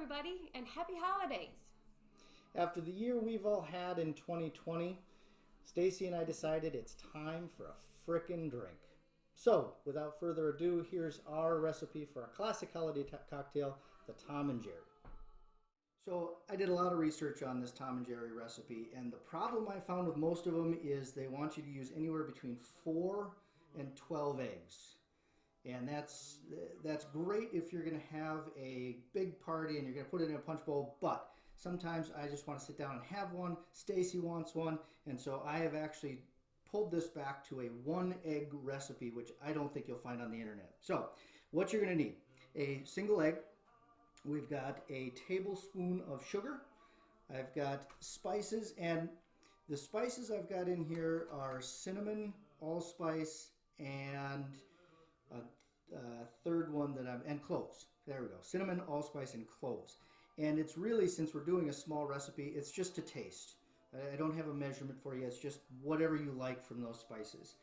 everybody, and happy holidays. After the year we've all had in 2020, Stacy and I decided it's time for a frickin' drink. So, without further ado, here's our recipe for a classic holiday cocktail, the Tom and Jerry. So, I did a lot of research on this Tom and Jerry recipe, and the problem I found with most of them is they want you to use anywhere between 4 and 12 eggs. And that's great if you're going to have a big party and you're going to put it in a punch bowl, but sometimes I just want to sit down and have one. Stacy wants one, and so I have actually pulled this back to a 1 egg recipe, which I don't think you'll find on the internet. So what you're going to need: a single egg. We've got a tablespoon of sugar. I've got spices, and the spices I've got in here are cinnamon, allspice, and a third one and cloves. There we go. Cinnamon, allspice, and cloves. And it's really, since we're doing a small recipe, it's just to taste. I don't have a measurement for you. It's just whatever you like from those spices.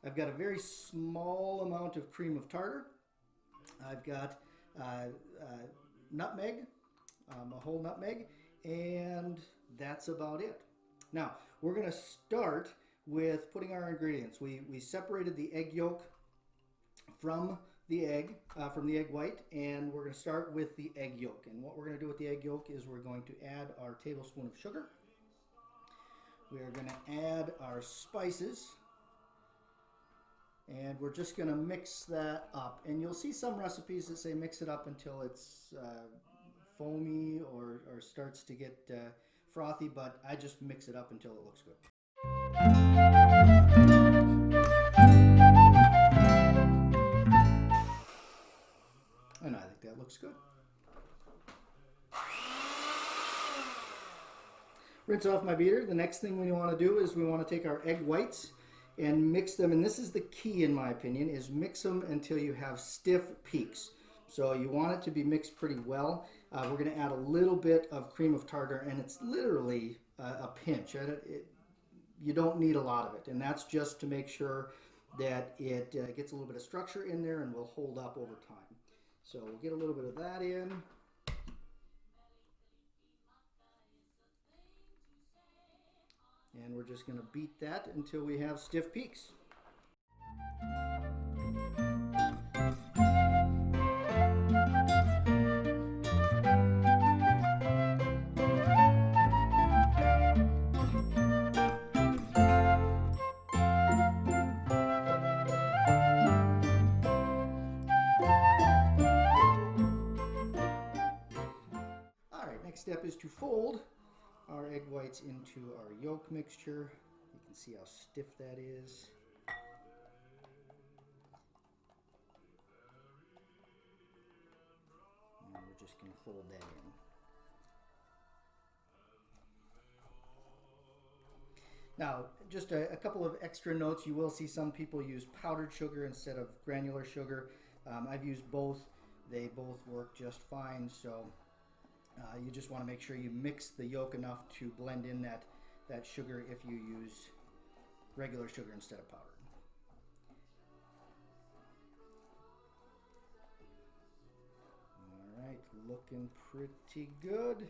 I've got a very small amount of cream of tartar. I've got nutmeg, a whole nutmeg, and that's about it. Now, we're going to start with putting our ingredients. We separated the egg yolk from the egg white, and we're going to start with the egg yolk. And what we're going to do with the egg yolk is we're going to add our tablespoon of sugar. We are going to add our spices, and we're just going to mix that up. And you'll see some recipes that say mix it up until it's foamy or starts to get frothy, but I just mix it up until it looks good. And I think that looks good. Rinse off my beater. The next thing we want to do is we want to take our egg whites and mix them, and this is the key in my opinion, is mix them until you have stiff peaks. So you want it to be mixed pretty well. We're going to add a little bit of cream of tartar, and it's literally a pinch. You don't need a lot of it, and that's just to make sure that it gets a little bit of structure in there and will hold up over time. So we'll get a little bit of that in. And we're just going to beat that until we have stiff peaks. Next step is to fold our egg whites into our yolk mixture. You can see how stiff that is. And we're just going to fold that in. Now, just a couple of extra notes. You will see some people use powdered sugar instead of granular sugar. I've used both. They both work just fine. So you just want to make sure you mix the yolk enough to blend in that sugar if you use regular sugar instead of powdered. All right, looking pretty good.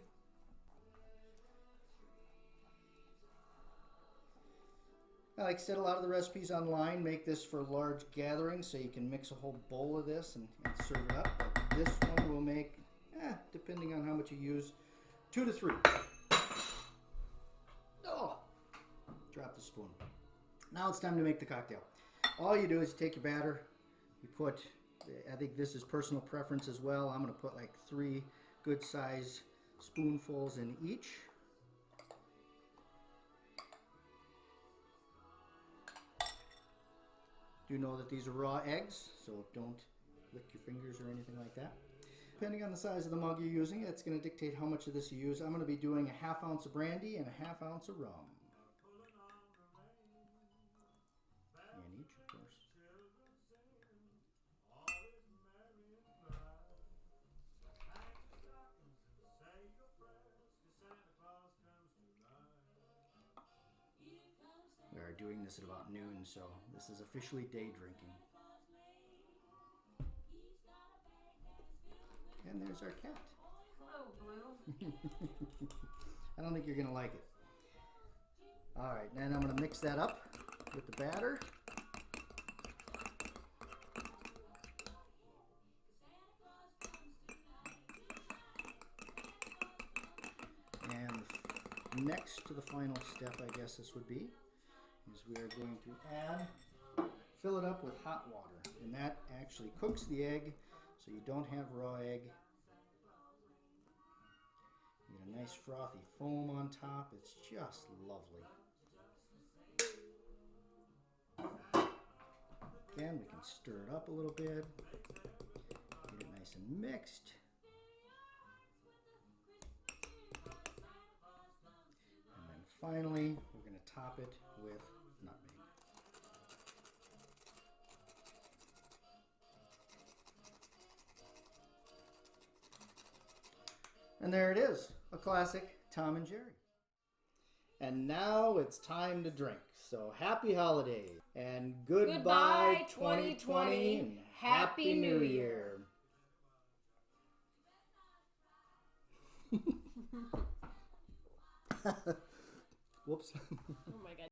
Like I said, a lot of the recipes online make this for large gatherings, so you can mix a whole bowl of this and serve it up. But this one will make, depending on how much you use, 2 to 3. Oh, drop the spoon. Now it's time to make the cocktail. All you do is you take your batter, you put, I think this is personal preference as well, I'm going to put like 3 good size spoonfuls in each. Do know that these are raw eggs, so don't lick your fingers or anything like that. Depending on the size of the mug you're using, it's going to dictate how much of this you use. I'm going to be doing a ½ ounce of brandy and a ½ ounce of rum. And each, of course. We are doing this at about noon, so this is officially day drinking. And there's our cat. Hello, Blue. I don't think you're gonna like it. All right, then I'm gonna mix that up with the batter. And next to the final step, I guess this would be, is we are going to fill it up with hot water. And that actually cooks the egg, so you don't have raw egg. You get a nice frothy foam on top. It's just lovely. Again, we can stir it up a little bit. Get it nice and mixed. And then finally, we're going to top it with nutmeg. And there it is, a classic Tom and Jerry. And now it's time to drink. So happy holidays and goodbye 2020 and Happy New Year. Whoops. Oh my God.